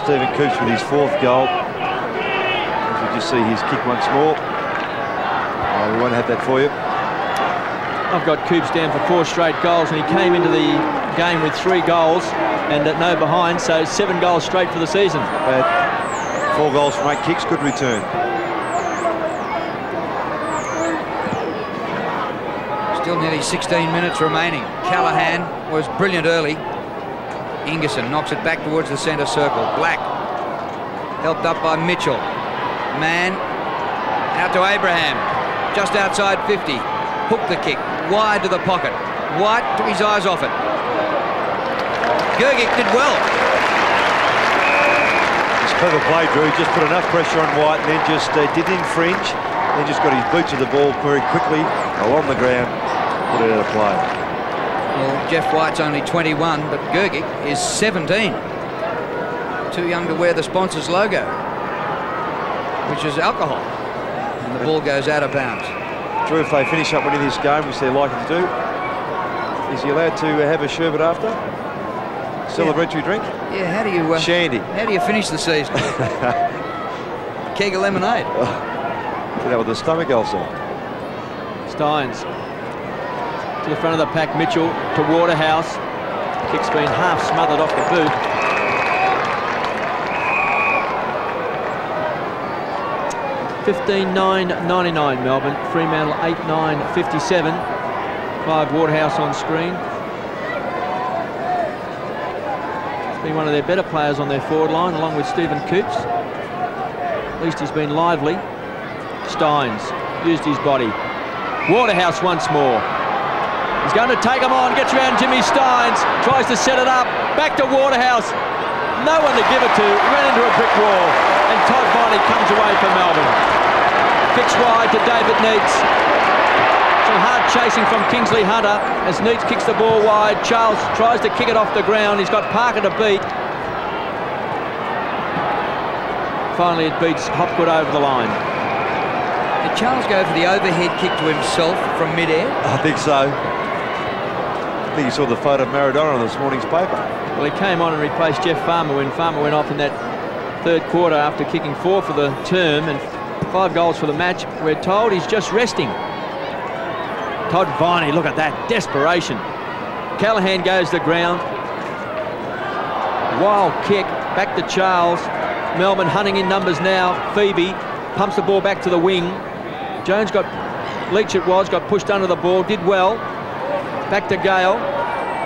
Stephen Koops with his 4th goal. As we just see his kick once more. We won't have that for you. I've got Koops down for 4 straight goals, and he came into the game with 3 goals and no behind, so 7 goals straight for the season. 4 goals from 8 kicks, good return. Still nearly 16 minutes remaining. Callaghan was brilliant early. Ingerson knocks it back towards the centre circle. Black helped up by Mitchell. Mann out to Abraham, just outside 50. Hooked the kick wide to the pocket. White took his eyes off it. Grgic did well. It's clever play, Drew. He just put enough pressure on White and then just didn't infringe. Then just got his boot to the ball very quickly along the ground, put it out of play. Well, Jeff White's only 21, but Grgic is 17. Too young to wear the sponsor's logo, which is alcohol. And the ball goes out of bounds. Drew, if they finish up winning this game, which they're likely to do, is he allowed to have a sherbet after? Celebratory drink? Yeah, how do you... Shandy. How do you finish the season? Keg of lemonade. Get that with a stomach ulcer. Steins to the front of the pack. Mitchell to Waterhouse. Kick's been half smothered off the boot. $15.9.99 Melbourne. Fremantle 8.9.57. 5 Waterhouse on screen. He's been one of their better players on their forward line, along with Stephen Koops. At least he's been lively. Steins used his body. Waterhouse once more. He's going to take him on, gets around Jimmy Steins, tries to set it up, back to Waterhouse. No one to give it to, ran into a brick wall, and Todd Viney comes away for Melbourne. Kicks wide to David Neitz. Some hard chasing from Kingsley Hunter as Neitz kicks the ball wide. Charles tries to kick it off the ground. He's got Parker to beat. Finally it beats Hopgood over the line. Did Charles go for the overhead kick to himself from mid-air? I think so. I think you saw the photo of Maradona on this morning's paper. Well, he came on and replaced Jeff Farmer when Farmer went off in that 3rd quarter after kicking 4 for the term and 5 goals for the match. We're told he's just resting. Todd Viney, look at that desperation. Callaghan goes to the ground. Wild kick back to Charles. Melbourne hunting in numbers now. Phoebe pumps the ball back to the wing. Jones got, Leach it was, got pushed under the ball, did well. Back to Gale.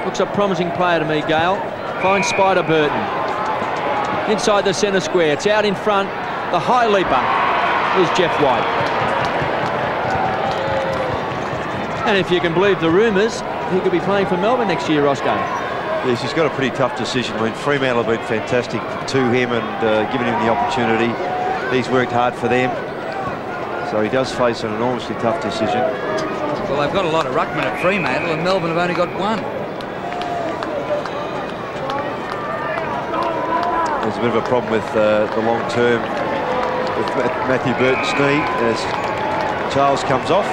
Looks a promising player to me, Gale. Finds Spider Burton. Inside the centre square. It's out in front. The high leaper is Jeff White. And if you can believe the rumours, he could be playing for Melbourne next year, Roscoe. Yes, he's got a pretty tough decision. I mean, Fremantle have been fantastic to him and given him the opportunity. He's worked hard for them. So he does face an enormously tough decision. Well, they've got a lot of ruckmen at Fremantle and Melbourne have only got 1. There's a bit of a problem with the long term with Matthew Burton's knee as Charles comes off.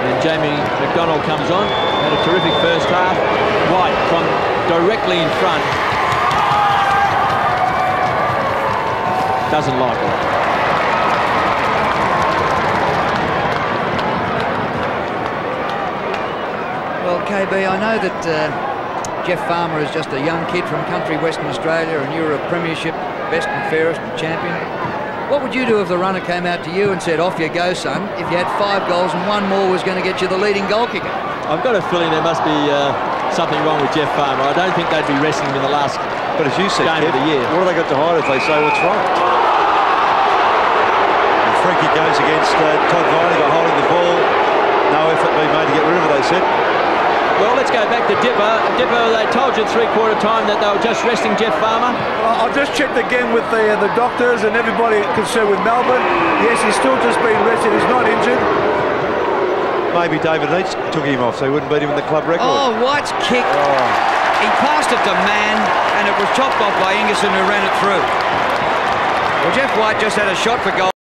And Jamie McDonald comes on. Had a terrific first half. White from directly in front. Doesn't like it. Well, KB, I know that Jeff Farmer is just a young kid from country Western Australia and you're a premiership best and fairest and champion. What would you do if the runner came out to you and said, off you go, son, if you had 5 goals and 1 more was going to get you the leading goal kicker? I've got a feeling there must be something wrong with Jeff Farmer. I don't think they'd be resting him in the last but as you said, game Kev, of the year. What have they got to hide if they say what's wrong? And free kick goes against Todd Viney by holding the ball. No effort being made to get rid of it, they said. Well, let's go back to Dipper. Dipper, they told you at 3/4 time that they were just resting Jeff Farmer. I've just checked again with the doctors and everybody concerned with Melbourne. Yes, he's still just being rested. He's not injured. Maybe David Neitz took him off so he wouldn't beat him in the club record. Oh, White's kick. Oh. He passed it to Mann and it was chopped off by Ingerson who ran it through. Well, Jeff White just had a shot for goal.